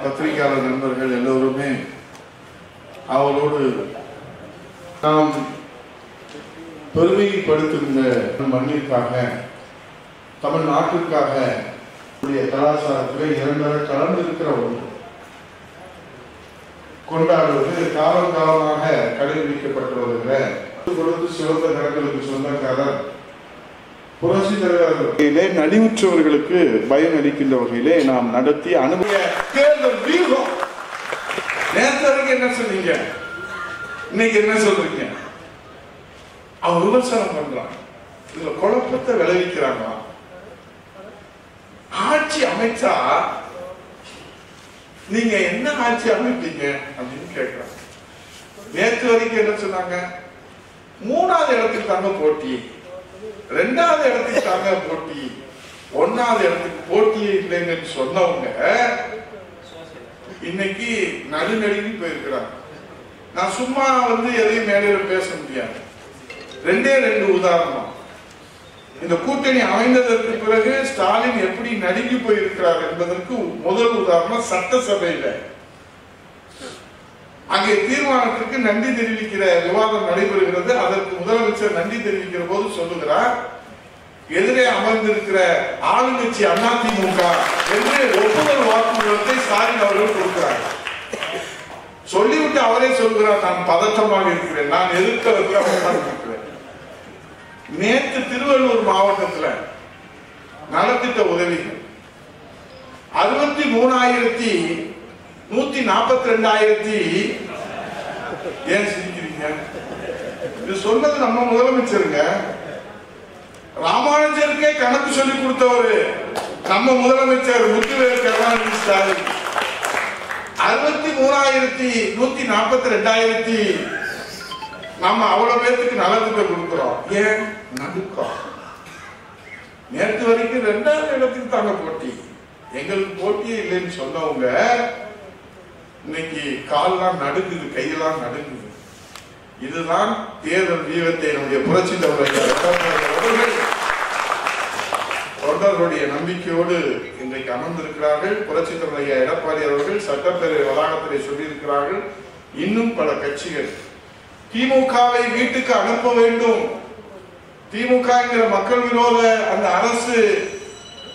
பத்திரிகையாளர் நண்பர்கள் எல்லோருமே அவளோடு நாம் பெருமைப்படுத்துகின்ற மண்ணிற்காக தமிழ்நாட்டிற்காக கலாச்சாரத்தில் இரண்டர கலந்திருக்கிற ஒன்று கொண்டாடுவது காலம் காலமாக கடைபிடிக்கப்பட்டு வருகிற கொடுத்து சிவந்த கரங்களுக்கு சொந்தக்காரர் புரட்சி தலைவர்களே நலிவுற்றவர்களுக்கு பயன் அளிக்கின்ற வகையிலே நாம் நடத்தி அனுபவ தேர்தல் வியூகம். நேற்று வரைக்கும் என்ன சொன்னீங்க, இன்னைக்கு என்ன சொல்றீங்க? அவன் விமர்சனம் பண்றான், இதுல குழப்பத்தை விளைவிக்கிறாங்க. ஆட்சி அமைச்சா நீங்க என்ன ஆட்சி அமைப்பீங்க அப்படின்னு கேட்கிறாங்க. நேற்று வரைக்கும் என்ன சொன்னாங்க, 3வது இடத்துக்கு தாங்க போட்டி, 2வது இடத்துக்கு தாங்க போட்டி, 1வது இடத்துக்கு போட்டியே இல்லைன்னு சொன்னவங்க இன்னைக்கு நடுநடுங்கி போயிருக்கிறாங்க. நான் சும்மா எதையும் மேடையில பேச முடியாது. 2 உதாரணம். இந்த கூட்டணி அமைந்ததற்கு பிறகு ஸ்டாலின் எப்படி நடுங்கி போயிருக்கிறார் என்பதற்கு முதல் உதாரணம் சட்டசபையில அங்கே தீர்மானத்திற்கு நன்றி தெரிவிக்கிற விவாதம் நடைபெறுகிறது. அதற்கு முதலமைச்சர் நன்றி தெரிவிக்கிற போது சொல்லுகிறார், எதிரே அமர்ந்திருக்கிற ஆளுங்கட்சி அதிமுக என்று ஒப்புதல் வாக்குமூலத்தை ஸ்டாலின் அவர்கள் கொடுக்கிறார். சொல்லிவிட்டு அவரே சொல்கிறார், நான் பதற்றமாக இருக்கிறேன், நான் எதிர்க்கிறேன். நேற்று திருவள்ளூர் மாவட்டத்தில் நலத்திட்ட உதவிகள் 63,142 ஏன் சிரிக்கிறீங்க? இது சொன்னது நம்ம முதலமைச்சருங்க. ராமானுஜருக்கே கணக்கு சொல்லி கொடுத்தவரு நம்ம முதலமைச்சர் முத்துவேல் கருணாநிதி ஸ்டாலின். 63,142 நம்ம அவ்வளவு பேருக்கு நலத்திட்டம் கொடுக்கிறோம். ஏன் நடுக்கம்? நேற்று வரைக்கும் 2வது இடத்துக்கு தாங்க போட்டி, எங்களுக்கு போட்டியே இல்லைன்னு சொன்னவங்க இன்னைக்கு கால்லாம் நடுங்குது, கையெல்லாம் நடுங்குது. இதுதான் தேர்தல் வியூகத்தை நம்முடைய புரட்சி தலைவர் தொண்டர்களுடைய நம்பிக்கையோடு இன்றைக்கு அமர்ந்திருக்கிறார்கள். புரட்சி தலைவர் எடப்பாடி அவர்கள் சட்டப்பேரவை வளாகத்திலே சொல்லியிருக்கிறார்கள். இன்னும் பல கட்சிகள் திமுகவை வீட்டுக்கு அனுப்ப வேண்டும், திமுக என்கிற மக்கள் விரோத அந்த அரசு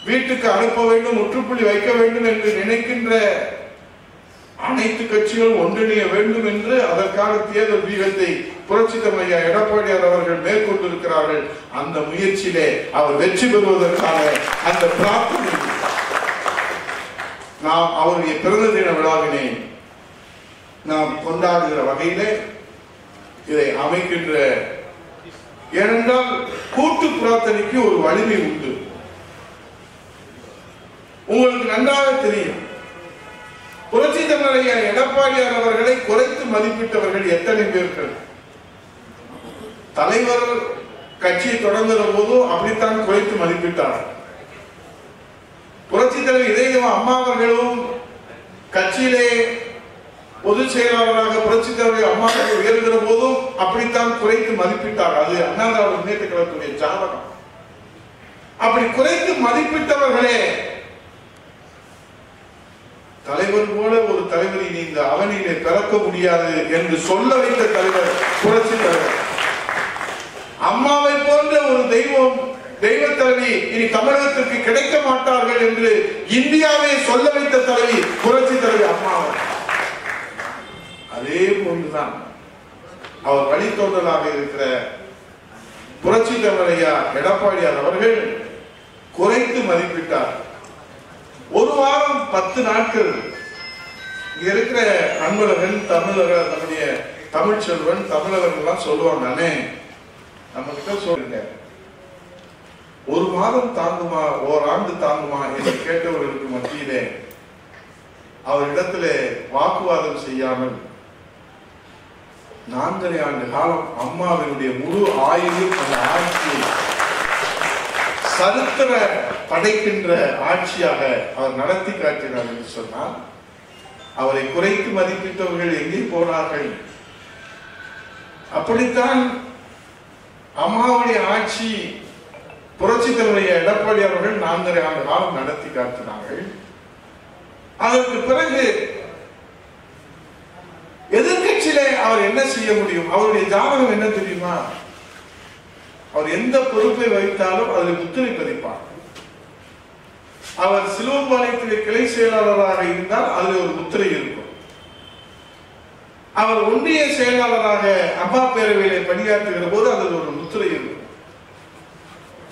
வீட்டுக்கு அனுப்ப வேண்டும், முற்றுப்புள்ளி வைக்க வேண்டும் என்று நினைக்கின்ற அனைத்து கட்சிகளும் ஒன்றிணைய வேண்டும் என்று அதற்கான தேர்தல் வியூகத்தை புரட்சி தலைவர் எடப்பாடியார் அவர்கள் மேற்கொண்டிருக்கிறார்கள். அந்த முயற்சியிலே அவர் வெற்றி பெறுவதற்கான அந்த பிரார்த்தனை நாம் அவருடைய பிறந்த தின விழாவினை நாம் கொண்டாடுகிற வகையிலே இதை அமைக்கின்ற. ஏனென்றால் கூட்டு பிரார்த்தனைக்கு ஒரு வலிமை உண்டு. உங்களுக்கு நன்றாக தெரியும், புரட்சி தலைவர் எடப்பாடியார் அவர்களை குறைத்து மதிப்பிட்டவர்கள் எத்தனை பேர்கள்? தலைவர் கட்சியை தொடங்குகிற போதும் அப்படித்தான் குறைத்து மதிப்பிட்டார். புரட்சி தலைவர் இதயம் அம்மா அவர்களும் கட்சியிலே பொதுச் செயலாளராக புரட்சி தலைவர் அம்மா அவர்கள் உயர்கிற போதும் அப்படித்தான் குறைத்து மதிப்பிட்டார். அது அண்ணா திராவிட முன்னேற்ற கழகத்துடைய ஜாதகம். அப்படி குறைத்து மதிப்பிட்டவர்களே தலைவர் போல ஒரு தலைவர் இனி இந்த அவனிலே பிறக்க முடியாது என்று சொல்ல வைத்த தலைவர் புரட்சி தலைவர். அம்மாவை போன்ற ஒரு தெய்வ தலைவி இனி தமிழகத்திற்கு கிடைக்க மாட்டார்கள் என்று இந்தியாவை சொல்ல வைத்த தலைவி புரட்சி தலைவி அம்மா. அதே போன்றுதான் அவர் வழித்தோன்றலாக இருக்கிற புரட்சி தலைவர் எடப்பாடியார் அவர்கள் குறைத்து மதிப்பிட்டார். ஒரு வாரம் 10 நாட்கள் இங்க இருக்கிற அன்பழகன் நம்முடைய தமிழ் செல்வன் தமிழர்கள் எல்லாம் சொல்லுவாங்க, அண்ணே நம்ம கிட்ட சொல்லுங்க, ஒரு மாதம் தாங்குமா, ஓராண்டு தாங்குமா என்று கேட்டவர்களுக்கு மத்தியிலே அவரிடத்துல வாக்குவாதம் செய்யாமல் 4.5 ஆண்டு காலம் அம்மாவினுடைய முழு ஆயுளும் அந்த ஆட்சியை சரித்திர படைக்கின்ற ஆட்சியாக அவர் நடத்தி காட்டினார் என்று சொன்னால், அவரை குறைத்து மதிப்பிட்டவர்கள் எங்கே போனார்கள்? அப்படித்தான் அம்மாவுடைய ஆட்சி புரட்சி தலைவர் எடப்பாடி அவர்கள் 4.5 ஆண்டு காலம் நடத்தி காட்டினார்கள். அதற்கு பிறகு எதிர்கட்சியிலே அவர் என்ன செய்ய முடியும்? அவருடைய ஜாதகம் என்ன தெரியுமா? அவர் எந்த பொறுப்பை வைத்தாலும் அதில் முத்திரை பதிப்பார். அவர் சிலுவம்பாளையத்திலே கிளை செயலாளராக இருந்தால் அதில் ஒரு முத்திரை இருக்கும். அவர் ஒன்றிய செயலாளராக அம்மா பேரவையிலே பணியாற்றுகிற போது அதில் ஒரு முத்திரை இருக்கும்.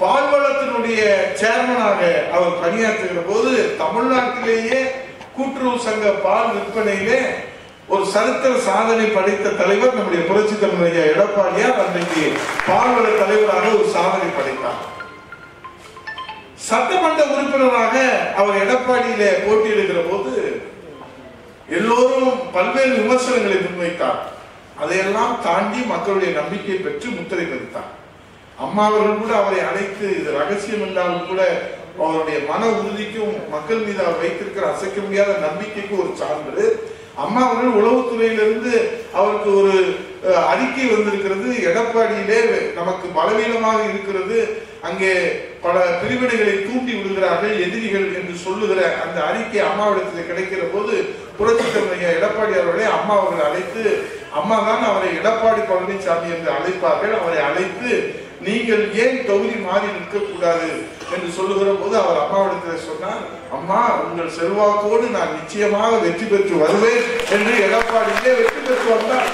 பால்வளத்தினுடைய சேர்மனாக அவர் பணியாற்றுகிற போது தமிழ்நாட்டிலேயே கூட்டுறவு சங்க பால் விற்பனையிலே ஒரு சரித்திர சாதனை படைத்த தலைவர் நம்முடைய புரட்சி தமிழ் எடப்பாடியார் அன்றைக்கு பால்வள தலைவராக ஒரு சாதனை படைத்தார். சட்டமன்ற உறுப்பினராக அவர் எடப்பாடியிலே போட்டியிடுகிற போது எல்லோரும் பல்வேறு விமர்சனங்களை முன்வைத்தார். அதையெல்லாம் தாண்டி மக்களுடைய நம்பிக்கை பெற்று முத்திரை பதித்தார். அம்மா அவர்கள் கூட அவரை அழைத்து, இது ரகசியம் என்றாலும் கூட அவருடைய மன உறுதிக்கும் மக்கள் மீது அவர் வைத்திருக்கிற அசைக்க முடியாத நம்பிக்கைக்கு ஒரு சான்று. அம்மா அவர்கள் உளவுத்துறையிலிருந்து அவருக்கு ஒரு அறிக்கை வந்திருக்கிறது, எடப்பாடியிலே நமக்கு பலவீனமாக இருக்கிறது, அங்கே பல பிரிவினைகளை தூண்டி விடுகிறார்கள் எதிரிகள் என்று சொல்லுகிற அந்த அறிக்கை அம்மாவிடத்தில் கிடைக்கிற போது புரட்சி தமிழ் எடப்பாடி அவர்களை அம்மா அவர்கள் அழைத்து, அம்மா தான் அவரை எடப்பாடி பழனிசாமி என்று அழைப்பார்கள், அவரை அழைத்து நீங்கள் ஏன் தொகுதி மாறி நிற்கக்கூடாது என்று சொல்லுகிற போது அவர் அம்மாவிடத்தில் சொன்னார், அம்மா உங்கள் செல்வாக்கோடு நான் நிச்சயமாக வெற்றி பெற்று வருவேன் என்று எடப்பாடியிலே வெற்றி பெற்று வந்தார்.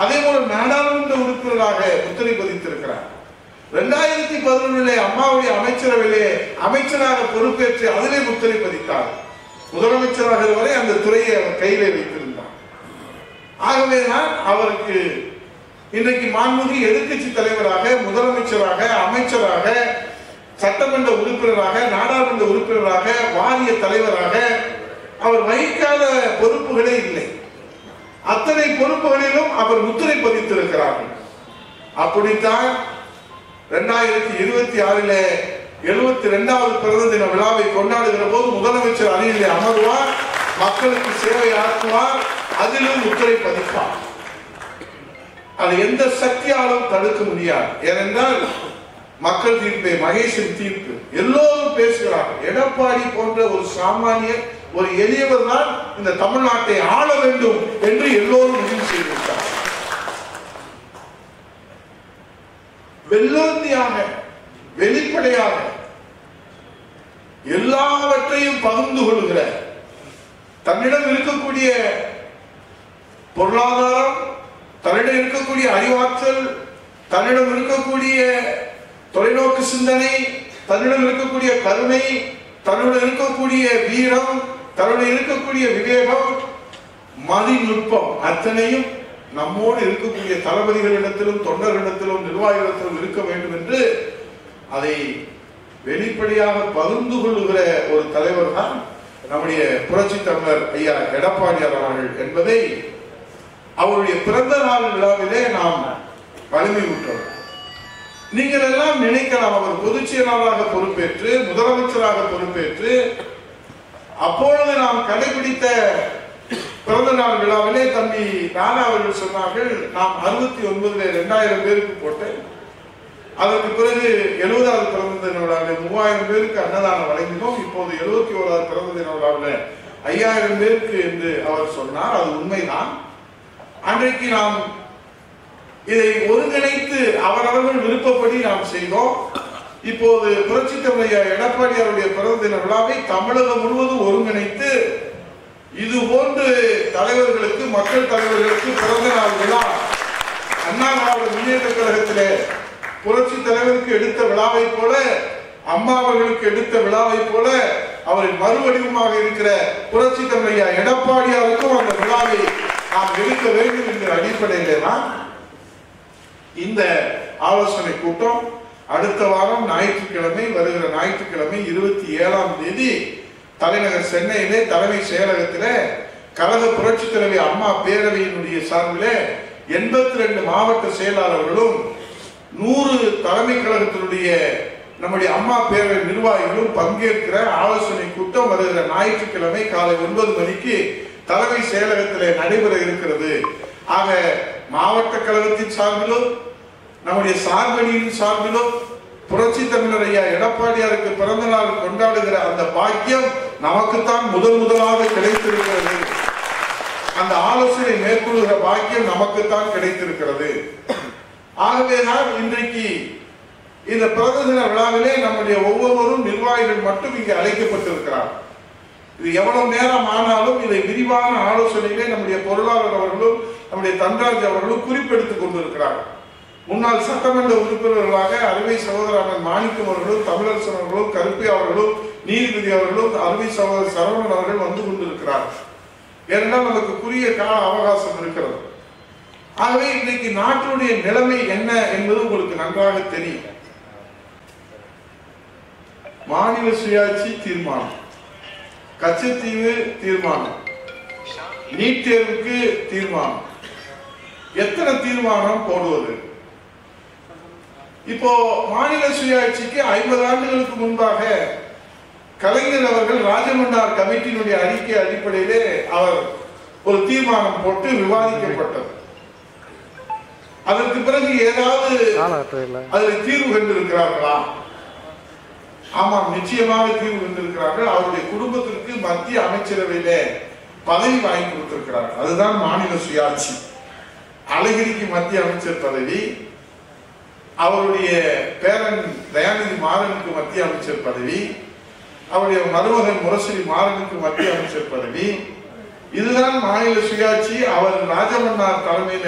அதே போல நாடாளுமன்ற உறுப்பினராக முத்திரை பதித்திருக்கிறார். 2011 அம்மாவுடைய அமைச்சரவையிலே அமைச்சராக பொறுப்பேற்று அதிலே முத்திரை பதித்தார். முதலமைச்சராக வரை அந்த துறையை அவர் கையிலே வைத்திருந்தார். ஆகவேதான் அவருக்கு இன்றைக்கு மாண்புமிகு எதிர்கட்சி தலைவராக, முதலமைச்சராக, அமைச்சராக, சட்டமன்ற உறுப்பினராக, நாடாளுமன்ற உறுப்பினராக, வாரிய தலைவராக அவர் வகிக்காத பொறுப்புகளே இல்லை. அத்தனை பொறுப்புகளிலும் அவர் முத்திரை பதித்திருக்கிறார்கள். அப்படித்தான் 2026 72வது பிறந்த தின விழாவை கொண்டாடுகிற போது முதலமைச்சர் அணியிலே அமர்வார், மக்களுக்கு சேவை ஆற்றுவார், அதிலும் முத்திரை பதிப்பார். அது எந்த சக்தியாலும் தடுக்க முடியாது. ஏனென்றால் மக்கள் தீர்ப்பே மகேசன் தீர்ப்பு. எல்லோரும் பேசுகிறார்கள், எடப்பாடி போன்ற ஒரு சாமானியர், ஒரு எளியவர் தான் இந்த தமிழ்நாட்டை ஆள வேண்டும் என்று எல்லோரும் முடிவு செய்திருக்கிறார். வெள்ளந்தியாக, வெளிப்படையாக எல்லாவற்றையும் பகிர்ந்து கொள்கிற, தன்னிடம் இருக்கக்கூடிய பொருளாதாரம், தன்னிடம் இருக்கக்கூடிய அறிவாற்றல், தன்னிடம் இருக்கக்கூடிய தொலைநோக்கு சிந்தனை, தன்னிடம் இருக்கக்கூடிய கருணை, தன்னுடன் இருக்கக்கூடிய வீரம், தன்னுடன் இருக்கக்கூடிய விவேகம், மதிநுட்பம் அத்தனையும் நம்மோடு இருக்கக்கூடிய தளபதிகளிடத்திலும் தொண்டர்களிடத்திலும் நிர்வாகிகளிடத்திலும் இருக்க வேண்டும் என்று அதை வெளிப்படையாக பகிர்ந்து கொள்ளுகிற ஒரு தலைவர் தான் நம்முடைய புரட்சி தமிழர் ஐயா எடப்பாடியார் அவர்கள் என்பதை அவருடைய பிறந்த நாள் விழாவிலே நாம் வலிமையுற்றோம். நீங்கள் எல்லாம் நினைக்கலாம், அவர் பொதுச் செயலாளராக பொறுப்பேற்று, முதலமைச்சராக பொறுப்பேற்று, அப்பொழுது நாம் கடைபிடித்த பிறந்த நாள் விழாவிலே தம்பி நானா அவர்கள் சொன்னார்கள், நாம் 69 2000 பேருக்கு போட்டேன், அதற்கு பிறகு 70வது பிறந்த தின விழாவில் 3000 பேருக்கு அன்னதானம் வழங்கினோம், இப்போது 71வது பிறந்த தின விழாவில் 5000 பேருக்கு என்று அவர் சொன்னார். அது உண்மைதான். அன்றைக்கு நாம் இதை ஒருங்கிணைத்து அவரவர்கள் விருப்பப்படி நாம் செய்தோம். இப்போது புரட்சி தமிழ் எடப்பாடி அவருடைய பிறந்த தின விழாவை தமிழகம் முழுவதும் ஒருங்கிணைத்து இது போன்று தலைவர்களுக்கு, மக்கள் தலைவர்களுக்கு பிறந்த நாள் விழா அண்ணா திராவிட முன்னேற்ற கழகத்திலே புரட்சி தலைவருக்கு எடுத்த விழாவை போல, அம்மா அவர்களுக்கு எடுத்த விழாவை போல அவரின் மறுவடிவமாக இருக்கிற புரட்சி தமிழ் எடப்பாடியாருக்கும் அந்த விழாவை நாம் எடுக்க வேண்டும் என்ற அடிப்படையிலே தான் இந்த ஆலோசனை கூட்டம் அடுத்த வாரம் ஞாயிற்றுக்கிழமை, வருகிற ஞாயிற்றுக்கிழமை 27ஆம் தேதி தலைநகர் சென்னையிலே தலைமை செயலகத்திலே கழக புரட்சி தலைவி அம்மா பேரவையினுடைய சார்பிலே 82 மாவட்ட செயலாளர்களும் 100 தலைமை கழகத்தினுடைய நம்முடைய அம்மா பேரவை நிர்வாகிகளும் பங்கேற்கிற ஆலோசனை கூட்டம் வருகிற ஞாயிற்றுக்கிழமை காலை 9 மணிக்கு தலைமை செயலகத்திலே நடைபெற இருக்கிறது. ஆக மாவட்ட கழகத்தின் சார்பிலும், நம்முடைய சார்பணியின் சார்பிலும், புரட்சி தமிழர் ஐயா எடப்பாடியாருக்கு பிறந்த நாள் கொண்டாடுகிற அந்த பாக்கியம் நமக்குத்தான் முதலாக கிடைத்திருக்கிறது. அந்த ஆலோசனை மேற்கொள்கிற பாக்கியம் நமக்குத்தான் கிடைத்திருக்கிறது. ஆகவேதான் இன்றைக்கு இந்த பிறந்த தின விழாவிலே நம்முடைய ஒவ்வொருவரும் நிர்வாகிகள் மட்டும் இங்கே அழைக்கப்பட்டிருக்கிறார். இது எவ்வளவு நேரம் ஆனாலும் இதை விரிவான ஆலோசனையிலே நம்முடைய பொருளாளர் அவர்களும் நம்முடைய தன்ராஜ் அவர்களும் குறிப்பெடுத்துக் கொண்டிருக்கிறார். முன்னாள் சட்டமன்ற உறுப்பினர்களாக அருமை சகோதரர் மாணிக்கம் அவர்களும் தமிழரசன் அவர்களும் கருப்பை அவர்களும் நீதிபதி அவர்களும் அருமை சகோதரர் சரவணன் அவர்கள் வந்து கொண்டிருக்கிறார். ஏனென்றால் நமக்கு குறுகிய கால அவகாசம் இருக்கிறது. ஆகவே இன்றைக்கு நாட்டினுடைய நிலைமை என்ன என்பது உங்களுக்கு நன்றாக தெரியும். மாநில சுயாட்சி தீர்மானம், கச்சத்தீவு தீர்மானம், நீட் தேர்வுக்கு தீர்மானம், எத்தனை தீர்மானம் போடுவது? இப்போ மாநில சுயாட்சிக்கு 50 ஆண்டுகளுக்கு முன்பாக கலைஞர் அவர்கள் ராஜமன்னார் கமிட்டியினுடைய அறிக்கை அடிப்படையிலே அவர் ஒரு தீர்மானம் போட்டு விவாதிக்கப்பட்டது. அதற்கு பிறகு ஏதாவது அதில் தீர்வு கண்டிருக்கிறார்களா? ஆமாம், நிச்சயமாக தீர்வு கண்டிருக்கிறார்கள். அவருடைய குடும்பத்திற்கு மத்திய அமைச்சரவையிலே பதவி வாங்கி கொடுத்திருக்கிறார்கள். அதுதான் மாநில சுயாட்சி. அழகிரிக்கு மத்திய அமைச்சர் பதவி, அவருடைய பேரன் தயாநிதி மாறனுக்கு மத்திய அமைச்சர் பதவி, அவருடைய மருமகன் முரசொலி மாறனுக்கு மத்திய அமைச்சர் பதவி. இதுதான் மாநில சுயாட்சி. அவர் ராஜமன்னார் தலைமையில,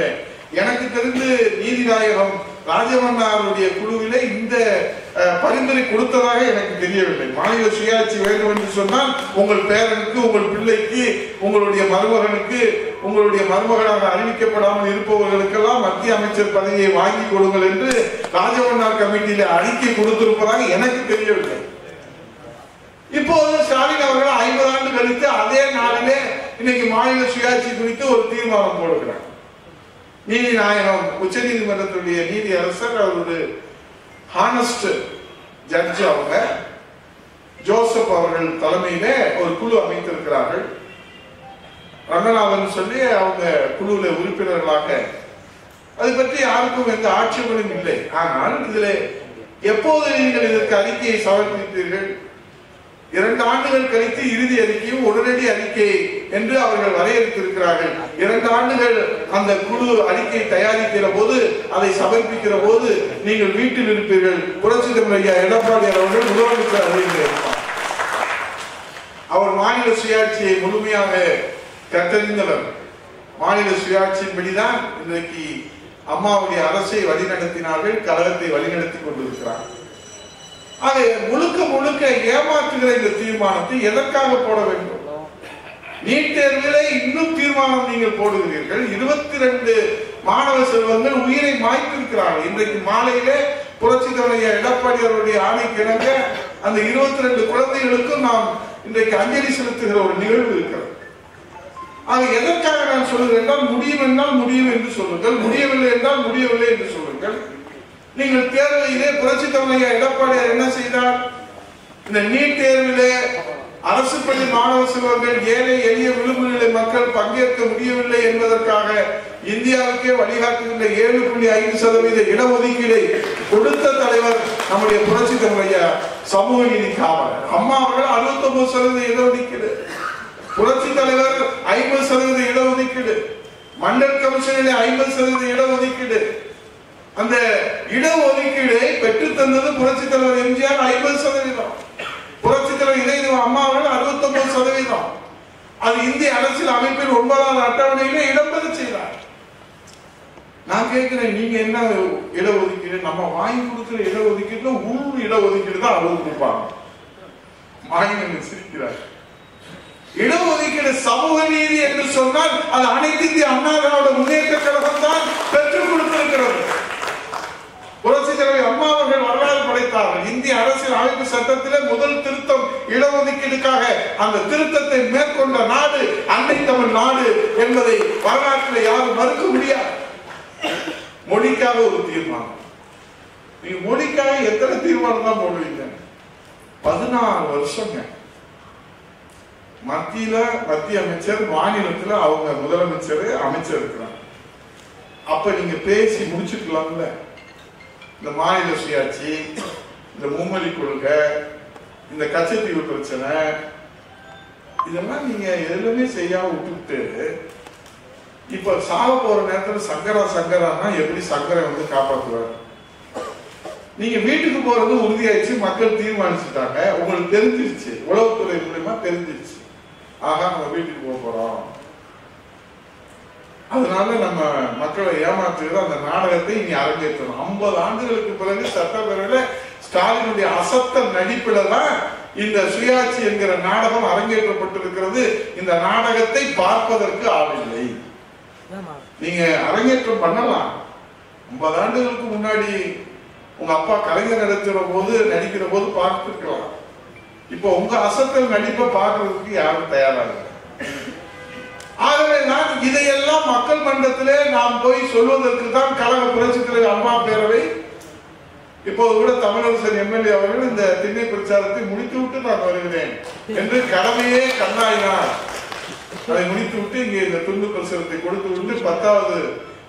எனக்கு தெரிந்து நீதிநாயகம் ராஜமன்னாருடைய குழுவிலே இந்த பரிந்துரை கொடுத்ததாக எனக்கு தெரியவில்லை. மாநில சுயாட்சி வேண்டும் என்று சொன்னால் உங்கள் பேரனுக்கு, உங்கள் பிள்ளைக்கு, உங்களுடைய மருமகனுக்கு, உங்களுடைய மருமகனாக அறிவிக்கப்படாமல் இருப்பவர்களுக்கெல்லாம் மத்திய அமைச்சர் பதவியை வாங்கி கொடுங்கள் என்று ராஜமன்னார் கமிட்டியில அறிக்கை கொடுத்திருப்பதாக எனக்கு தெரியவில்லை. இப்போது ஸ்டாலின் அவர்கள் 50 ஆண்டு கழித்து அதே நாளிலே இன்னைக்கு மாநில சுயாட்சி குறித்து ஒரு தீர்மானம் போடுகிறார். நீதிநாயகம் உச்ச நீதிமன்றத்துடைய நீதி அரசர், அவருடைய ஹானஸ்ட் ஜட்ஜ் அவங்க ஜோசப் அவர்கள் தலைமையில ஒரு குழு அமைத்திருக்கிறார்கள். ரங்கநாதன் சொல்லி அவங்க குழுவில உறுப்பினர்களாக, அது பற்றி யாருக்கும் எந்த ஆட்சேபனும் இல்லை. ஆனால் இதுல எப்போது நீங்கள் இதற்கு அறிக்கையை சமர்ப்பித்தீர்கள்? 2 ஆண்டுகள் கழித்து இறுதி அறிக்கையும் உடனடி அறிக்கை என்று அவர்கள் வரையறுத்திருக்கிறார்கள். 2 ஆண்டுகள் அந்த குழு அறிக்கை தயாரிக்கிற போது, அதை சமர்ப்பிக்கிற போது நீங்கள் வீட்டில் இருப்பீர்கள். புரட்சி தமிழர் ஐயா எடப்பாடியார் அவர்கள் முதலமைச்சர் அறிவித்திருப்பார். அவர் மாநில சுயாட்சியை முழுமையாக கற்றறிந்தவர். மாநில சுயாட்சியின்படிதான் இன்றைக்கு அம்மாவுடைய அரசை வழிநடத்தினார்கள், கழகத்தை வழிநடத்தி கொண்டிருக்கிறார். ஆக முழுக்க ஏமாற்றுகிற இந்த தீர்மானத்தை எதற்காக போட வேண்டும்? நீட் தேர்விலே இன்னும் தீர்மானம் நீங்கள் போடுகிறீர்கள். 22 மாணவ செல்வங்கள் உயிரை மாய்த்திருக்கிறார்கள். இன்றைக்கு மாலையிலே புரட்சி தலைவர் எடப்பாடி அவருடைய ஆணைக்கிணங்க அந்த 22 குழந்தைகளுக்கும் நாம் இன்றைக்கு அஞ்சலி செலுத்துகிற ஒரு நிகழ்வு இருக்கிறது. ஆக எதற்காக நான் சொல்லுகிறேன் என்றால், முடியும் என்றால் முடியும் என்று சொல்லுங்கள், முடியவில்லை என்றால் முடியவில்லை என்று சொல்லுங்கள். நீங்கள் தேர்விலே புரட்சி தலைவர் எடப்பாடியார் என்ன செய்தார்? இந்த நீட் தேர்விலே அரசு பள்ளி மாணவ செல்வங்கள், ஏழை எளிய விளிம்பு நிலை மக்கள் பங்கேற்க முடியவில்லை என்பதற்காக இந்தியாவுக்கே வழிகாட்டுகின்ற 7.5% இடஒதுக்கீடை கொடுத்த தலைவர் நம்முடைய புரட்சி தலைவர் சமூக நீதி காவலர். அம்மா அவர்கள் 69% இடஒதுக்கீடு, புரட்சி தலைவர் 50% இடஒதுக்கீடு, மண்டல் கமிஷனிலே 50% இடஒதுக்கீடு. அந்த இடஒதுக்கீடை பெற்று தந்தது புரட்சி தலைவர் எம்ஜிஆர் 50%, புரட்சி தலைவர் இதய அம்மா அவர்கள் 69%. அது இந்திய அரசியல் அமைப்பின் 9வது அட்டவணையிலே இடம்பெற செய்தார். நான் கேட்கிறேன், நீங்க என்ன இடஒதுக்கீடு? நம்ம வாங்கி கொடுக்கிற இடஒதுக்கீடுல உள் இடஒதுக்கீடு தான் அளவு கொடுப்பாங்க. மாநிலம் சிரிக்கிறார். இடஒதுக்கீடு சமூக நீதி என்று சொன்னால் அது அனைத்து இந்திய அண்ணா திராவிட முன்னேற்ற கழகம் தான் பெற்றுக் கொடுத்திருக்கிறது. புரட்சி தலைவர் அம்மா அவர்கள் வரலாறு படைத்தார்கள். இந்திய அரசியல் அமைப்பு சட்டத்திலே முதல் திருத்தம் இடஒதுக்கீடுக்காக. அந்த திருத்தத்தை மேற்கொண்ட நாடு அன்னை தமிழ் நாடு என்பதை வரலாற்றில் யாரும் மறுக்க முடியாது. மொழிக்காக ஒரு தீர்மானம். நீங்க மொழிக்காக எத்தனை தீர்மானம் தான் போடுவீங்க? 14 வருஷங்க. மத்திய அமைச்சர், மாநிலத்துல அவங்க முதலமைச்சர், அமைச்சர் இருக்கிறாங்க. அப்ப நீங்க பேசி முடிச்சுக்கலாம்ல. இந்த மாநில சுயாட்சி, இந்த மும்மொழி கொள்கை, இந்த கச்சத்தீவு பிரச்சனை, இதெல்லாம் நீங்க எதுவுமே செய்யாம விட்டுட்டு இப்ப சாக போற நேரத்துல சங்கரானா எப்படி சங்கரை வந்து காப்பாற்றுவார்? நீங்க வீட்டுக்கு போறது உறுதியாயிடுச்சு, மக்கள் தீர்மானிச்சுட்டாங்க, உங்களுக்கு தெரிஞ்சிருச்சு, உளவுத்துறை மூலமா தெரிஞ்சிருச்சு, ஆகா நம்ம வீட்டுக்கு போக போறோம். அதனால நம்ம மக்களை ஏமாற்றுகிற அந்த நாடகத்தை இனி அரங்கேற்றணும். 50 ஆண்டுகளுக்கு பிறகு சட்டப்பேரவையில ஸ்டாலினுடைய அசத்தல் நடிப்புல தான் இந்த சுயாட்சி என்கிற நாடகம் அரங்கேற்றப்பட்டிருக்கிறது. இந்த நாடகத்தை பார்ப்பதற்கு ஆள் இல்லை. நீங்க அரங்கேற்றம் பண்ணலாம். 50 ஆண்டுகளுக்கு முன்னாடி உங்க அப்பா கலைஞர் நடிக்கிற போது பார்த்துருக்கலாம். இப்ப உங்க அசத்தல் நடிப்பை பார்க்கறதுக்கு யாரும் தயாராக இல்லை. ஆகவே நான் இதையெல்லாம் மக்கள் மன்றத்திலே நாம் போய் சொல்வதற்கு தான் கழக புரட்சித் தலைவர் அம்மா பேரவை இப்போது கூட தமிழரசன் எம்எல்ஏ அவர்கள் இந்த திண்ணை பிரச்சாரத்தை முடித்து விட்டு நான் வருகிறேன் என்று கடமையே கண்ணாயினார். அதை முடித்து விட்டு இங்கே இந்த துண்டு பிரசுரத்தை கொடுத்து விட்டு 10வது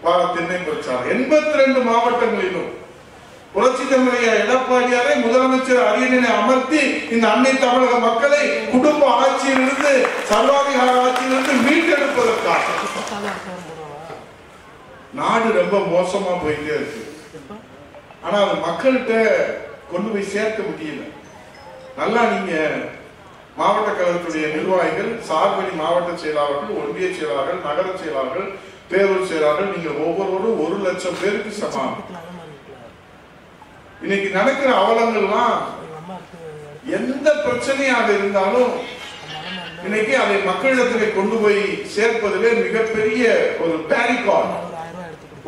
வார திண்ணை பிரச்சாரம் 82 மாவட்டங்களிலும் புரட்சி தமிழையா எடப்பாடியாரை முதலமைச்சர் அரியணை அமர்த்தி இந்த அன்னை தமிழக மக்களை குடும்ப ஆட்சியிலிருந்து சர்வாதிகார ஆட்சியிலிருந்து மீட்டெடுப்பதற்காக. நாடு ரொம்ப மோசமா போயிட்டே இருக்கு. ஆனா அது மக்கள்கிட்ட கொண்டு போய் சேர்க்க முடியல. நல்லா நீங்க மாவட்ட கழகத்துடைய நிர்வாகிகள், சார்பணி மாவட்ட செயலாளர்கள், ஒன்றிய செயலாளர்கள், நகர செயலாளர்கள், பேரூர் செயலாளர்கள், நீங்க ஒவ்வொருவரும் 1 லட்சம் பேருக்கு சமம். இன்னைக்கு நடக்கிற அவலங்கள்லாம் எந்த பிரச்சனையாக இருந்தாலும் இன்னைக்கு அதை மக்களிடத்திலே கொண்டு போய் சேர்ப்பதிலே மிகப்பெரிய ஒரு பேரிகார்ட்,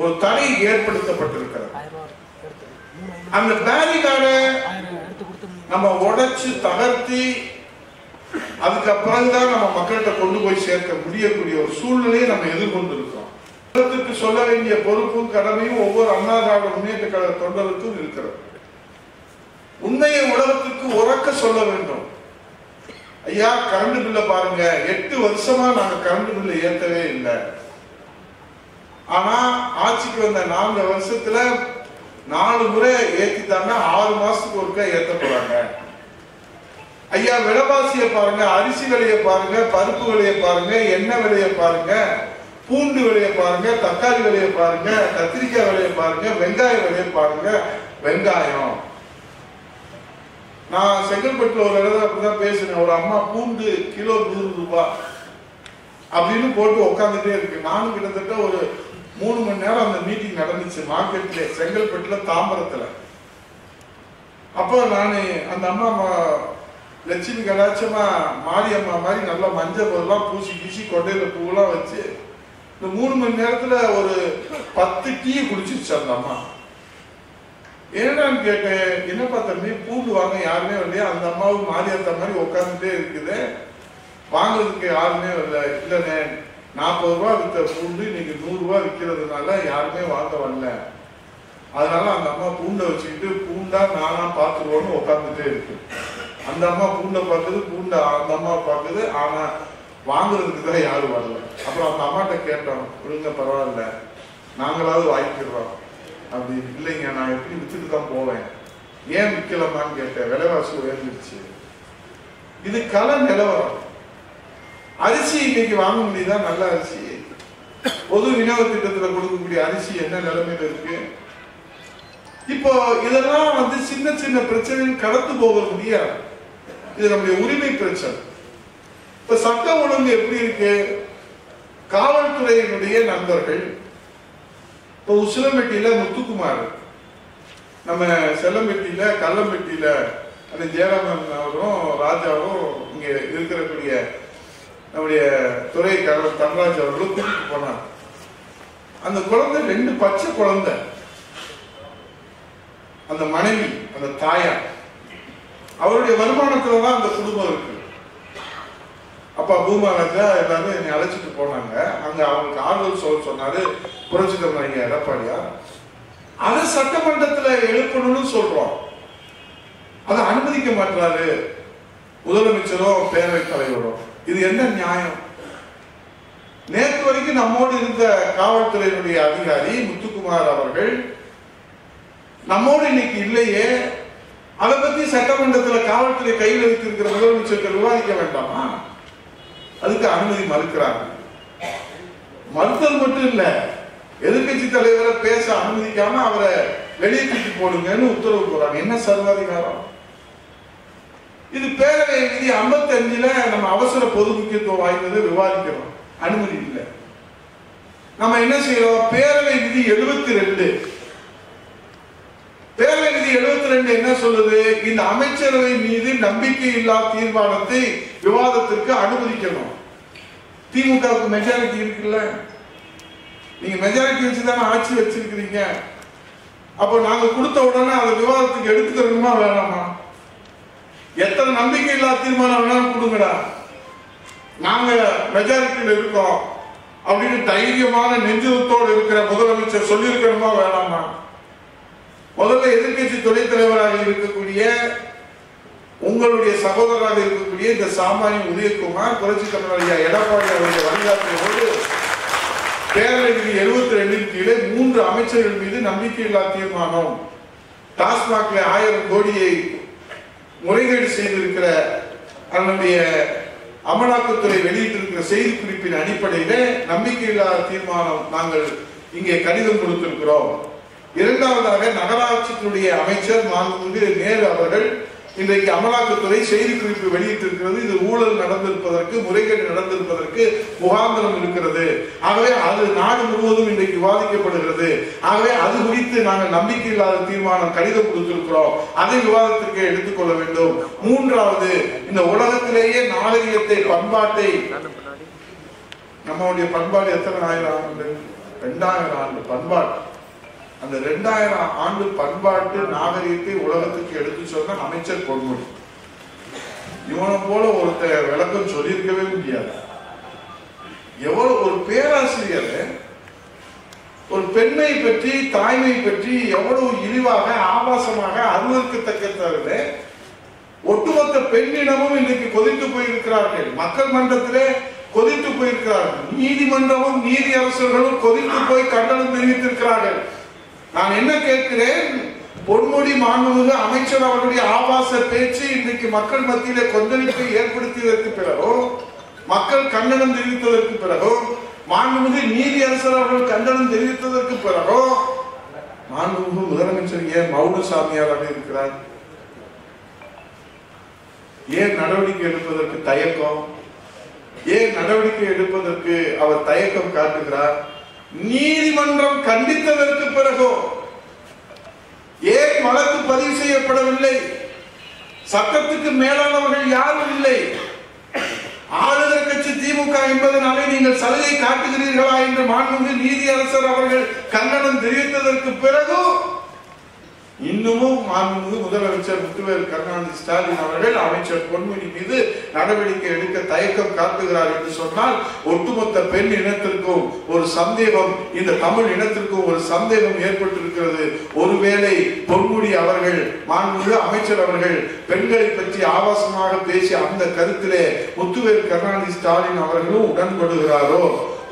ஒரு தடை ஏற்படுத்தப்பட்டிருக்கிறது. அந்த பேரிகார்டை நம்ம உடைச்சு தகர்த்தி அதுக்கப்புறம்தான் நம்ம மக்கள்கிட்ட கொண்டு போய் சேர்க்க முடியக்கூடிய ஒரு சூழ்நிலையை நம்ம எதிர்கொண்டு இருக்கோம். சொல்ல வேண்டிய பொறுப்பும் கடமையும் ஒவ்வொரு அண்ணா திராவிட முன்னேற்ற கழக தொண்டருக்கும் இருக்கிறது. உண்மையை உலகத்துக்கு உறக்க சொல்ல வேண்டும். ஐயா கரண்ட் பில்ல பாருங்க, 8 வருஷமா நாங்க கரண்ட் பில்ல ஏற்றவே இல்லை. ஆனா ஆட்சிக்கு வந்த 4 வருஷத்துல 4 முறை ஏற்றிட்டாங்க, 6 மாசத்துக்கு ஒருக்கா ஏற்ற போறாங்க. ஐயா விலைவாசிய பாருங்க, அரிசி விலைய பாருங்க, பருப்பு விலைய பாருங்க, எண்ணெய் விலைய பாருங்க, பூண்டு விலைய பாருங்க, தக்காளி விலைய பாருங்க, கத்திரிக்காய் விலைய பாருங்க, வெங்காய விலைய பாருங்க. வெங்காயம் நான் செங்கல்பட்டுல ஒரு இடத்துல அப்படிதான் பேசினேன். ஒரு அம்மா பூண்டு கிலோ 100 ரூபாய் அப்படின்னு போட்டு உட்காந்துட்டே இருக்கு. நானும் கிட்டத்தட்ட ஒரு 3 மணி நேரம் அந்த மீட்டிங் நடந்துச்சு மார்க்கெட்ல, செங்கல்பட்டுல, தாம்பரத்துல. அப்ப நானு அந்த அம்மா லட்சுமி கடாட்சமா மாரியம்மா மாதிரி நல்லா மஞ்சள் பொருள்லாம் பூசி கீசி கொண்டையில பூவெல்லாம் வச்சு இந்த 3 மணி நேரத்துல ஒரு 10 டீ குடிச்சிருச்சு அந்த அம்மா. என்னன்னு கேட்டேன், என்னப்பா தம்பி பூண்டு வாங்க யாருமே வரலையா? அந்த அம்மாவும் மாரியாத்தா மாதிரி உட்காந்துட்டே இருக்குது, வாங்குறதுக்கு யாருமே வரல. இல்லைண்ணே 40 ரூபா வித்த பூண்டு இன்னைக்கு 100 ரூபா விற்கிறதுனால யாருமே வாங்க வரல. அதனால அந்த அம்மா பூண்டை வச்சுக்கிட்டு பூண்டா நானா பார்த்துருவோன்னு உட்காந்துட்டே இருக்கு. அந்த அம்மா பூண்டை பார்க்குது, பூண்டை அந்த அம்மா பார்க்குது, ஆனா வாங்குறதுக்கு தான் யாரும் வரல. அப்புறம் அந்த அம்மாட்ட கேட்டோம், விடுங்க பரவாயில்ல நாங்களாவது வாங்கிக்கிறோம் அப்படி. இல்லைங்க நான் எப்படி வித்துட்டு தான் போவேன், ஏன் விற்கலாமான்னு கேட்டேன். விலைவாசி உயர்ந்துருச்சு. இது கல நிலவரம். அரிசி இன்னைக்கு வாங்க முடியுதா? நல்ல அரிசி பொது விநியோக திட்டத்தில் கொடுக்கக்கூடிய அரிசி என்ன நிலைமையில இருக்கு? இப்போ இதெல்லாம் சின்ன சின்ன பிரச்சனைகள் கடந்து போக முடியாது. இது நம்முடைய உரிமை பிரச்சனை. இப்ப சட்ட ஒழுங்கு எப்படி இருக்கு? காவல்துறையினுடைய நண்பர்கள் இப்போ உசிலம்பட்டியில முத்துக்குமார், நம்ம செல்லம்பட்டியில கல்லம்பட்டியில அந்த ஜெயராமன் அவரும் ராஜாவும் இங்க இருக்கக்கூடிய நம்முடைய துறை கழகம் தன்ராஜ் அவர்களும் கூட்டிட்டு போனார். அந்த குழந்தை 2 பச்சை குழந்தை, அந்த மனைவி அந்த தாயார், அவருடைய வருமானத்துலதான் அந்த குடும்பம் இருக்கு. அப்பா பூமாராஜா எல்லாரும் என்னை அழைச்சிட்டு போனாங்க. அங்க அவங்களுக்கு ஆறுதல் சொல்ல சொன்னாரு புரட்சி தலைவர் எடப்பாடியார். அதை சட்டமன்றத்துல எழுப்பணும்னு சொல்றோம், அதை அனுமதிக்க மாட்டாரு முதலமைச்சரும் பேரவைத் தலைவரும். இது என்ன நியாயம்? நேற்று வரைக்கும் நம்மோடு இருந்த காவல்துறையினுடைய அதிகாரி முத்துக்குமார் அவர்கள் நம்மோடு இன்னைக்கு இல்லையே, அதை பத்தி சட்டமன்றத்தில் காவல்துறை கையில் வைத்திருக்கிற முதலமைச்சர்கள் விவாதிக்க வேண்டாமா? அதுக்கு அனுமதி மறுக்கிறாங்க. மறுத்தது மட்டும் இல்ல, எதிர்கட்சி தலைவரை பேச அனுமதிக்காம அவரை வெளியே தூக்கி போடுங்கன்னு உத்தரவு போறாங்க. என்ன சர்வாதிகாரம் இது? பேரவை விதி 55ல நம்ம அவசர பொது முக்கியத்துவம் வாய்ந்தது விவாதிக்கிறோம், அனுமதி இல்லை. நம்ம என்ன செய்யறோம்? பேரவை விதி 72, பேரவை விதி 72 என்ன சொல்லுது? இந்த அமைச்சரவை மீது நம்பிக்கை இல்லா தீர்மானத்தை விவாதத்திற்கு அனுமதிக்கணும். திமுகவுக்கு மெஜாரிட்டி இருக்குல்ல, நீங்க மெஜாரிட்டி வச்சுதானே ஆட்சி வச்சிருக்கிறீங்க. அப்போ நாங்க கொடுத்த உடனே அதை விவாதத்துக்கு எடுத்துக்கிறோமா வேணாமா? எத்தனை நம்பிக்கை இல்லா தீர்மானம் வேணாலும் கொடுங்கடா, நாங்க மெஜாரிட்டியில் இருக்கோம் அப்படின்னு தைரியமான நெஞ்சுத்தோடு இருக்கிற முதலமைச்சர் சொல்லி இருக்கணுமா வேணாமா? முதல்ல எதிர்கட்சி துணைத் தலைவராக இருக்கக்கூடிய உங்களுடைய சகோதரராக இருக்கக்கூடிய இந்த சாமானிய உதயகுமார் புரட்சி தலைவர் எடப்பாடி அவருடைய வழிகாட்டுவோடு பேரவை விதி 72 கீழே 3 அமைச்சர்கள் மீது நம்பிக்கையில்லா தீர்மானம், டாஸ்மாக்ல 1000 கோடியை முறைகேடு செய்திருக்கிற அதனுடைய அமலாக்கத்துறை வெளியிட்டிருக்கிற செய்தி குறிப்பின் அடிப்படையில நம்பிக்கையில்லா தீர்மானம் நாங்கள் இங்கே கடிதம் கொடுத்திருக்கிறோம். இரண்டாவதாக நகராட்சியினுடைய அமைச்சர் மாண்புமிகு நேரு அவர்கள் இன்றைக்கு அமலாக்கத்துறை செய்தி குறிப்பு வெளியிட்டிருக்கிறது. இது ஊழல் நடந்திருப்பதற்கு, முறைகேடு நடந்திருப்பதற்கு முகாந்திரம் இருக்கிறது. ஆகவே அது நாடு முழுவதும் இன்றைக்கு விவாதிக்கப்படுகிறது. ஆகவே அது குறித்து நாங்கள் நம்பிக்கை இல்லாத தீர்மானம் கடிதம் கொடுத்திருக்கிறோம், அதை விவாதத்திற்கு எடுத்துக்கொள்ள வேண்டும். மூன்றாவது, இந்த உலகத்திலேயே நாகரிகத்தை, பண்பாட்டை, நம்முடைய பண்பாடு எத்தனை ஆயிரம் ஆண்டு? 2000 ஆண்டு பண்பாடு. அந்த 2000 ஆண்டு பண்பாட்டு நாகரிகத்தை உலகத்துக்கு எடுத்து சொன்ன அமைச்சர் பொன்முடி. இவனை போல ஒருத்தர் விளக்கம் சொல்லியிருக்கவே முடியாது. எவ்வளவு ஒரு பேராசிரியர் ஒரு பெண்ணை பற்றி, தாய்மை பற்றி எவ்வளவு இழிவாக, ஆபாசமாக, அருவருக்கத்தக்க ஒட்டுமொத்த பெண்ணினமும் இன்றைக்கு கொதித்து போயிருக்கிறார்கள். மக்கள் மன்றத்திலே கொதித்து போயிருக்கிறார்கள். நீதிமன்றமும் நீதி அரசர்களும் கொதித்து போய் கண்டனம் தெரிவித்திருக்கிறார்கள். நான் என்ன கேட்கிறேன்? பொன்முடி மாண்புமிகு அமைச்சர் அவர்களுடைய ஆபாச பேச்சு இன்றைக்கு மக்கள் மத்தியிலே கொந்தளிப்பை ஏற்படுத்தியதற்கு பிறகு, மக்கள் கண்டனம் தெரிவித்ததற்கு பிறகு, மாண்புமிகு நீதி அரசர் அவர்கள் கண்டனம் தெரிவித்ததற்கு பிறகு, மாண்புமிகு முதலமைச்சர் ஏன் மௌன சாமியாராக இருக்கிறார்? ஏன் நடவடிக்கை எடுப்பதற்கு தயக்கம்? ஏன் நடவடிக்கை எடுப்பதற்கு அவர் தயக்கம் காட்டுகிறார்? நீதிமன்றம் கண்டித்ததற்கு பிறகு ஏன் வழக்கு பதிவு செய்யப்படவில்லை? சட்டத்துக்கு மேலானவர்கள் யாரும் இல்லை. ஆளுநர் கட்சி திமுக என்பதனாலே நீங்கள் சலுகை காட்டுகிறீர்களா என்று மாண்புமிகு நீதி அரசர் அவர்கள் கண்டனம் தெரிவித்ததற்கு பிறகு இன்னமும் மாண்புமிகு முதலமைச்சர் முத்துவேல் கருணாநிதி ஸ்டாலின் அவர்கள் அமைச்சர் பொன்முடி மீது நடவடிக்கை எடுக்க தயக்கம் காட்டுகிறார் என்று சொன்னால், ஒட்டுமொத்த பெண் இனத்திற்கும் ஒரு சந்தேகம், இந்த தமிழ் இனத்திற்கும் ஒரு சந்தேகம் ஏற்பட்டிருக்கிறது. ஒருவேளை பொன்முடி அவர்கள், மாண்புமிகு அமைச்சர் அவர்கள் பெண்களை பற்றி ஆபாசமாக பேசிய அந்த கருத்திலே முத்துவேல் கருணாநிதி ஸ்டாலின் அவர்களும் உடன்படுகிறாரோ,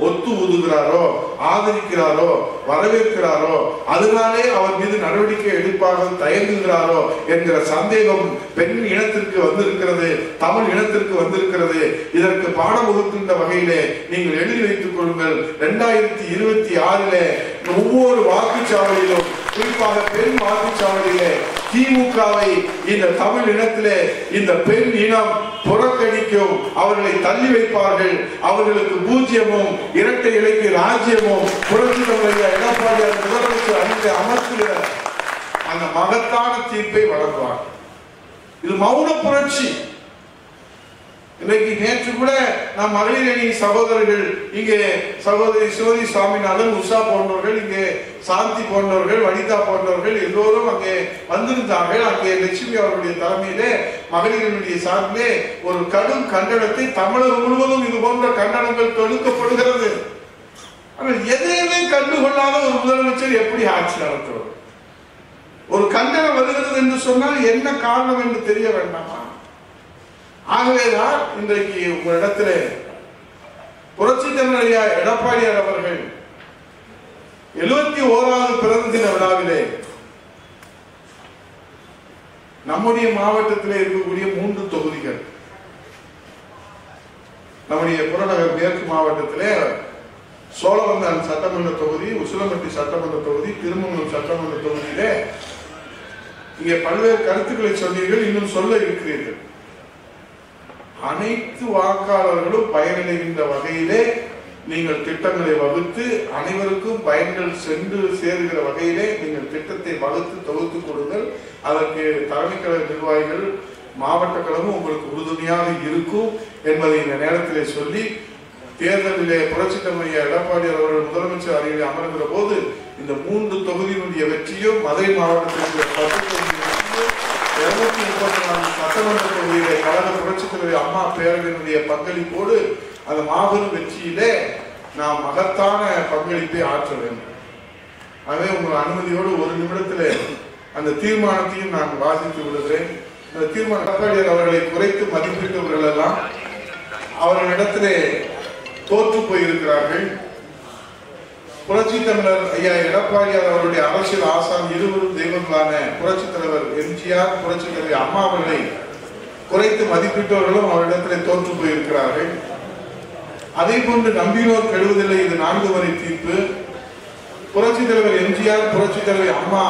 ஒத்து ஊதுகிறாரோ, ஆதரிக்கிறாரோ, வரவேற்கிறாரோ, அதனாலே அவர் மீது நடவடிக்கை எடுப்பாக தயங்குகிறாரோ என்கிற சந்தேகம் பெண் இனத்திற்கு வந்திருக்கிறது, தமிழ் இனத்திற்கு வந்திருக்கிறது. இதற்கு பாடம் வகுக்கின்ற வகையிலே நீங்கள் எழுதி வைத்துக் கொள்ளுங்கள். 2026 ஒவ்வொரு வாக்குச்சாவடியிலும், குறிப்பாக பெண் வாக்குச்சாவடியிலே திமுகவை இந்த தமிழ் இனத்திலே இந்த பெண் இனம் புறக்கணிக்கும். அவர்களை தள்ளி வைப்பார்கள். அவர்களுக்கு பூஜ்யமும் இரட்டை இலைக்கு ராஜ்யமும் புரட்சி தலைவர் எடப்பாடி முதலமைச்சர் அணிந்து அமர்த்துகிற அந்த மகத்தான தீர்ப்பை வழங்குவார். இது மௌன புரட்சி. இன்னைக்கு நேற்று கூட நம் மகளிர் அணி சகோதரர்கள், இங்கே சகோதரி சிவதி சுவாமிநாதன், உஷா போன்றவர்கள், இங்கே சாந்தி போன்றவர்கள், வனிதா போன்றவர்கள் எல்லோரும் அங்கே வந்திருந்தார்கள். அங்கே லட்சுமி அவருடைய தலைமையிலே மகளிரினுடைய சார்பிலே ஒரு கடும் கண்டனத்தை, தமிழகம் முழுவதும் இது போன்ற கண்டனங்கள் தொடுக்கப்படுகிறது. ஆனால் எதையுமே கண்டுகொள்ளாத ஒரு முதலமைச்சர் எப்படி ஆட்சி நடத்துவது? ஒரு கண்டனம் வருகிறது என்று சொன்னால் என்ன காரணம் என்று தெரிய வேண்டாமா? ஆகவேதான் இன்றைக்கு உங்களிடத்திலே புரட்சி தலைவர் எடப்பாடியார் அவர்கள் 71வது பிறந்த தின விழாவிலே நம்முடைய மாவட்டத்தில் இருக்கக்கூடிய 3 தொகுதிகள், நம்முடைய புறநகர் மேற்கு மாவட்டத்திலே சோழவந்தான் சட்டமன்ற தொகுதி, உசிலம்பட்டி சட்டமன்ற தொகுதி, திருமங்கலம் சட்டமன்ற தொகுதியிலே இங்கே பல்வேறு கருத்துக்களை சொன்னீர்கள், இன்னும் சொல்ல இருக்கிறீர்கள். அனைத்து வாக்காளர்களும் பயனடைகின்ற வகையிலே நீங்கள் திட்டங்களை வகுத்து அனைவருக்கும் பயன்கள் சென்று சேருகிற வகையிலே நீங்கள் திட்டத்தை வகுத்து தொகுத்து கொடுங்கள். அதற்கு தலைமை கழக நிர்வாகிகள், மாவட்ட கழகம் உங்களுக்கு உறுதுணையாக இருக்கும் என்பதை இந்த நேரத்திலே சொல்லி, தேர்தலிலே புரட்சித் தலைவர் எடப்பாடி அவர்கள் முதலமைச்சர் அறையில் அமர்கிற போது இந்த 3 தொகுதியினுடைய வெற்றியும், மதுரை மாவட்டத்தினுடைய 10 தொகுதி வெற்றியும், 234 சட்டமன்ற தொகுதியிலே கழக புரட்சித் தலைவர் அம்மா பேரவையினுடைய பங்களிப்போடு அந்த மாபெரும் வெற்றியிலே நாம் மகத்தான பங்களிப்பை ஆற்ற வேண்டும். அதே உங்கள் அனுமதியோடு ஒரு நிமிடத்திலே அந்த தீர்மானத்தையும் நான் வாசித்து விடுகிறேன். அந்த தீர்மானம் எடப்பாடியார் அவர்களை குறைத்து மதிப்பிட்டவர்கள் எல்லாம் அவர்களிடத்திலே தோற்று போயிருக்கிறார்கள். புரட்சி தமிழர் ஐயா எடப்பாடியார் அவருடைய அரசியல் ஆசான் இருவரும் தெய்வங்களான புரட்சி தலைவர் எம்ஜிஆர், புரட்சி தலைவர் அம்மா அவர்களை குறைத்து மதிப்பிட்டவர்களும் அவரிடத்திலே தோற்று போயிருக்கிறார்கள். அதே போன்று நம்பினோர் கெடுவதில்லை, இது 4 வரை தீர்ப்பு. புரட்சி தலைவர் எம்ஜிஆர், புரட்சி தலைவர் அம்மா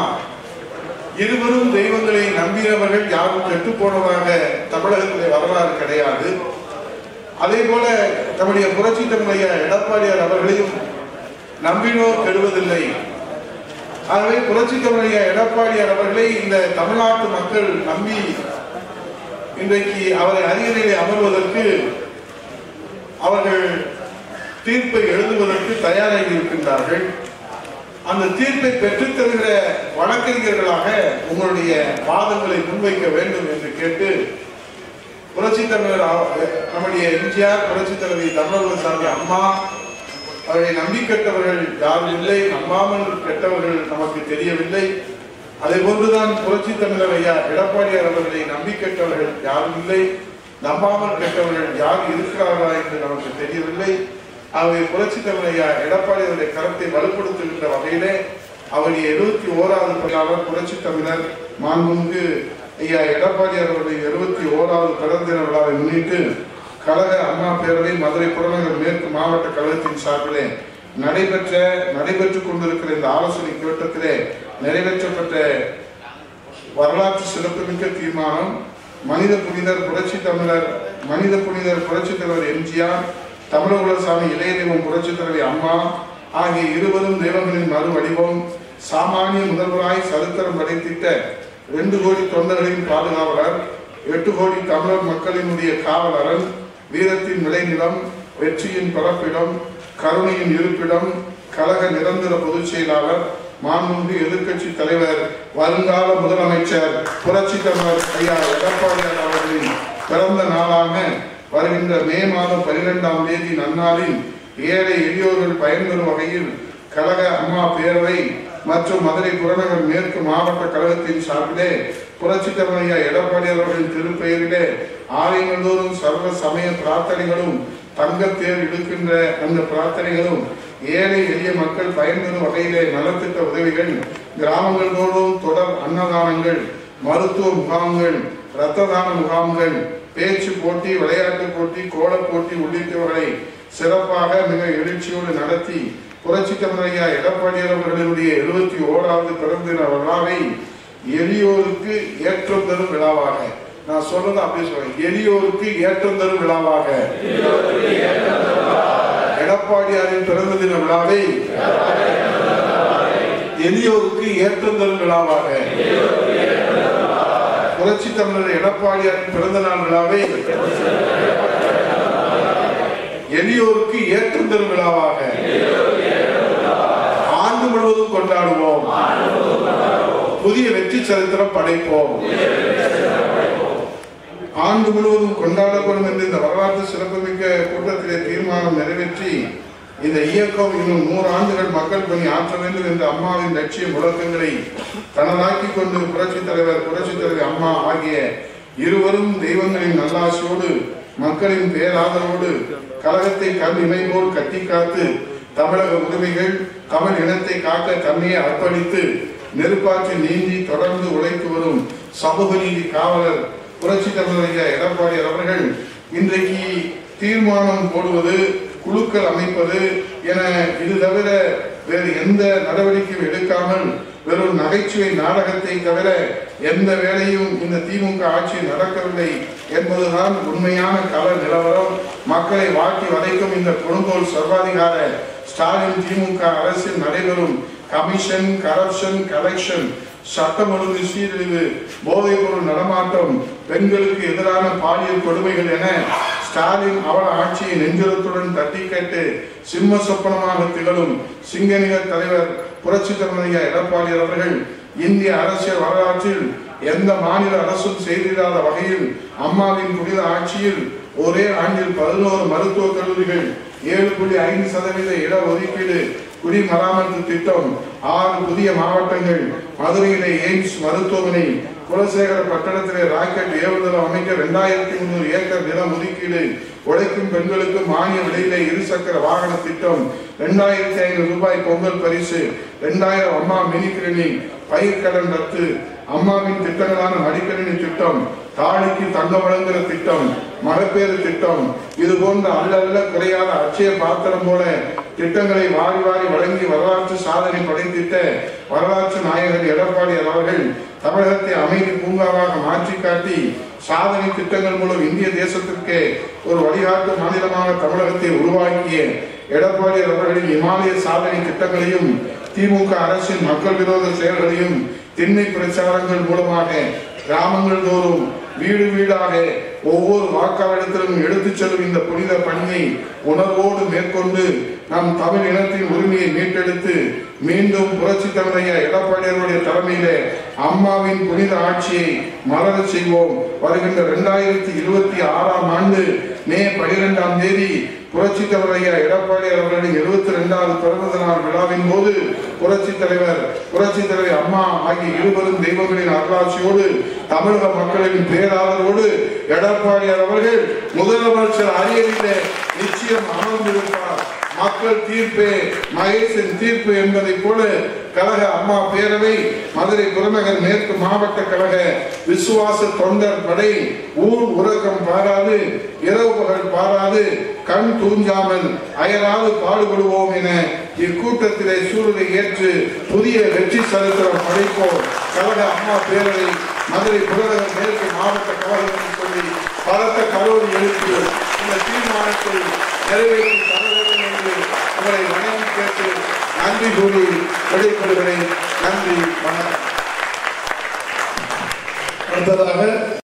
இருவரும் தெய்வங்களை நம்பினவர்கள் யாரும் கெட்டு போனதாக தமிழகத்திலே வரலாறு கிடையாது. அதே போல நம்முடைய புரட்சி தமிழர் எடப்பாடியார் அவர்களையும் நம்பினோர் கெடுவதில்லை. ஆகவே புரட்சி தமிழர் எடப்பாடியார் அவர்களை இந்த தமிழ்நாட்டு மக்கள் நம்பி இன்றைக்கு அவரை அரியணையிலே அமர்வதற்கு, அவர்கள் தீர்ப்பை எழுதுவதற்கு தயாராகி இருக்கின்றார்கள். அந்த தீர்ப்பை பெற்றுத் தருகிற வழக்கறிஞர்களாக உங்களுடைய வாதங்களை முன்வைக்க வேண்டும் என்று கேட்டு, புரட்சி தலைவர் நம்முடைய எம்ஜிஆர், புரட்சி தலைவி தமிழகசாமி அம்மா அவர்களை நம்பி கெட்டவர்கள் யாரும் இல்லை, நம்பாமல் கெட்டவர்கள் நமக்கு தெரியவில்லை. அதே போன்றுதான் புரட்சி தமிழர் ஐயா எடப்பாடியார் அவர்களை நம்பி கெட்டவர்கள் யாரும் இல்லை, நம்பாமல் கெட்டவர்கள் யார் இருக்கிறார்களா என்று நமக்கு தெரியவில்லை. ஆகவே புரட்சி தமிழர் ஐயா எடப்பாடியாருடைய கருத்தை வலுப்படுத்துகின்ற வகையிலே அவருடைய 71வது பதினாளர் புரட்சி தமிழர் மாண்புமிகு ஐயா எடப்பாடியார் அவருடைய 71வது பிறந்த தின விழாவை முன்னிட்டு கழக அம்மா பேரவை மதுரை புறநகர் மேற்கு மாவட்ட கழகத்தின் சார்பிலே நடைபெற்றுக் கொண்டிருக்கிற இந்த ஆலோசனை கூட்டத்திலே நிறைவேற்றப்பட்ட வரலாற்று சிறப்புமிக்க தீர்மானம், மனித புனிதர் புரட்சி தலைவர் எம்ஜிஆர், தமிழகுலசாமி இளைய தெய்வம் புரட்சி தலைவி அம்மா ஆகிய இருவரும் தெய்வங்களின் மறு வடிவம், சாமானிய முதல்வராய் சரித்திரம் படைத்திட்ட 2 கோடி தொண்டர்களின் பாதுகாவலர், 8 கோடி தமிழர் மக்களினுடைய காவலரன், வீரத்தின் விளைநிலம், வெற்றியின் பரப்பிடம், கருணையின் இருப்பிடம், கழக நிரந்தர பொதுச் செயலாளர், மாண்புமிகு எதிர்கட்சி தலைவர், வருங்கால முதலமைச்சர் புரட்சி தலைவர் ஐயா எடப்பாடியார் அவர்களின் பிறந்த நாளான வருகின்ற மே மாதம் 12ஆம் தேதி நன்னாளில் ஏழை எளியோர்கள் பயன்பெறும் வகையில் கழக அம்மா பேரவை மற்றும் மதுரை புறநகர் மேற்கு மாவட்ட கழகத்தின் சார்பிலே புரட்சி தலைவர் ஐயா எடப்பாடியார் அவர்களின் திருப்பெயரிலே ஆலயங்கள் தோறும் சர்வ சமய பிரார்த்தனைகளும், தங்கத்தேர் இழுக்கின்ற அந்த பிரார்த்தனைகளும், ஏழை எளிய மக்கள் பயன்பெறும் வகையிலே நலத்திட்ட உதவிகள், கிராமங்கள் தோறும் தொடர் அன்னதானங்கள், மருத்துவ முகாம்கள், இரத்த தான முகாம்கள், பேச்சு போட்டி, விளையாட்டு போட்டி, கோலப் போட்டி உள்ளிட்டவர்களை சிறப்பாக மிக எழுச்சியோடு நடத்தி புரட்சி தமிழர் ஐயா எடப்பாடியார் அவர்களுடைய 71வது பிறந்த தின விழாவை எளியோருக்கு ஏற்றம் தரும் விழாவாக, நான் சொல்றது அப்படியே சொல்றேன், எளியோருக்கு ஏற்றம் தரும் விழாவாக, எடப்பாடியாரின் பிறந்த தின விழாவை எளியோருக்கு ஏற்றம் தரும் விழாவாக, புரட்சி தமிழர் எடப்பாடியாரின் பிறந்த நாள் விழாவை எளியோருக்கு ஏற்றம் தரும் விழாவாக ஆண்டு முழுவதும் கொண்டாடுவோம், புதிய வெற்றி சரித்திரம் படைப்போம். ஆண்டு முழுவதும் கொண்டாடப்படும் என்று இந்த வரலாற்று சிறப்புமிக்க கூட்டத்திலே தீர்மானம் நிறைவேற்றி இந்த இயக்கம் இன்னும் 100 ஆண்டுகள் மக்கள் பணி ஆற்ற வேண்டும் என்ற அம்மாவின் லட்சிய முழக்கங்களை தனதாக்கி கொண்டு புரட்சி தலைவி அம்மா ஆகிய இருவரும் தெய்வங்களின் நல்லாசியோடு மக்களின் பேராதரவோடு கழகத்தை கண் இமை போல் கட்டி காத்து தமிழக உரிமைகள், தமிழ் இனத்தை காக்க தன்னையே அர்ப்பணித்து நெருப்பாற்றில் நீந்தி தொடர்ந்து உழைத்து வரும் சமூக நீதி காவலர் புரட்சி தலைவர் எடப்பாடியார் அவர்கள் இன்றைக்கு தீர்மானம் போடுவது, குழுக்கள் அமைப்பது என இது தவிர வேறு எந்த நடவடிக்கையும் எடுக்காமல் வெறும் நகைச்சுவை நாடகத்தை தவிர எந்த வேலையும் இந்த திமுக ஆட்சியில் நடக்கவில்லை என்பதுதான் உண்மையான கள நிலவரம். மக்களை வாக்கி வதைக்கும் இந்த கொடுங்கோல் சர்வாதிகார ஸ்டாலின் திமுக அரசில் நடைபெறும் கமிஷன், கரப்ஷன், கலெக்ஷன், சட்டம் ஒழுங்கு சீரழிவு, போதைப் பொருள் நடமாட்டம், பெண்களுக்கு எதிரான பாலியல் கொடுமைகள் என ஸ்டாலின் அவல ஆட்சியை நெஞ்சுரத்துடன் தட்டி கேட்டு சிம்ம சொப்பனமாக திகழும் சிங்கநில தலைவர் புரட்சி தலைவர் எடப்பாடியார் அவர்கள் இந்திய அரசியல் வரலாற்றில் எந்த மாநில அரசும் செய்திடாத வகையில் அம்மாவின் புனித ஆட்சியில் ஒரே ஆண்டில் 11 மருத்துவக் கல்லூரிகள், 7.5% இட ஒதுக்கீடு, குடிமராமத்து திட்டம், 6 புதிய மாவட்டங்கள், மதுரையிலே எய்ம்ஸ் மருத்துவமனை, குலசேகர பட்டணத்திலே ராக்கெட் ஏவுதளம் அமைக்க 2300 ஏக்கர் நிலம் ஒதுக்கீடு, உழைக்கும் பெண்களுக்கு மானிய விலையிலே இருசக்கர வாகன திட்டம், 2500 ரூபாய் பொங்கல் பரிசு, 2000 அம்மா மினி கிளினிக், பயிர்க்கடன் ரத்து, அம்மாவின் திட்டங்களான மடிக்கணினி திட்டம், தாலிக்கு தங்கம் வழங்குகிற திட்டம், மகப்பேறு திட்டம், இது போன்ற அல்ல குறையாத அட்சய பாத்திரம் போல திட்டங்களை வாரி வாரி வழங்கி வரலாற்று சாதனை படைத்திட்ட வரலாற்று நாயகர் எடப்பாடியார் அவர்கள் தமிழகத்தை அமைதி பூங்காவாக மாற்றி காட்டி சாதனை திட்டங்கள் மூலம் இந்திய தேசத்திற்கு ஒரு வழிகாட்டு மாநிலமாக தமிழகத்தை உருவாக்கிய எடப்பாடியார் அவர்களின் இமாலய சாதனை திட்டங்களையும் திமுக அரசின் மக்கள் விரோத செயல்களையும் திண்ணை பிரச்சாரங்கள் மூலமாக கிராமங்கள் தோறும் வீடு வீடாக ஒவ்வொரு வாக்காளரிடத்திலும் எடுத்துச் செல்லும் இந்த புனித பணியை உணர்வோடு மேற்கொண்டு நம் தமிழ் இனத்தின் உரிமையை மீட்டெடுத்து மீண்டும் புரட்சி தலைவர் எடப்பாடியாருடைய தலைமையிலே அம்மாவின் புனித ஆட்சியை மலர செய்வோம். வருகின்ற 2026ஆம் ஆண்டு மே 12ஆம் தேதி புரட்சி தலைவர் எடப்பாடியார் அவர்களின் 72வது பிறந்த நாள் விழாவின் போது புரட்சி தலைவர் அம்மா ஆகிய இருவரும் தெய்வங்களின் அருளாட்சியோடு தமிழக மக்களின் பேராதரோடு எடப்பாடியார் அவர்கள் முதலமைச்சர் அரியணையிலே நிச்சயம் அமர்ந்திருப்பார். மக்கள் தீர்ப்பே மகேசன் தீர்ப்பு என்பதை போல கழக அம்மா பேரவை, மதுரை புறநகர் மேற்கு மாவட்ட கழக விசுவாச தொண்டர் படை ஊர் உறக்கம் பாராது, இரவு பகல் பாராது, கண் தூஞ்சாமல் அயராது பாடுபடுவோம் என இக்கூட்டத்திலே சூழலை ஏற்று புதிய வெற்றி சரித்திரம் படைப்போம். கழக அம்மா பேரவை மதுரை புறநகர் மேற்கு மாவட்ட கழகம் என்று சொல்லி பலத்த கரோடு எழுப்பி இந்த தீர்மானத்தை நிறைவேற்றி தர வேண்டும் என்று உங்களை வணங்கி கேட்டு நன்றி கூறி விடைபெறுகிறேன். நன்றி, வணக்கம்.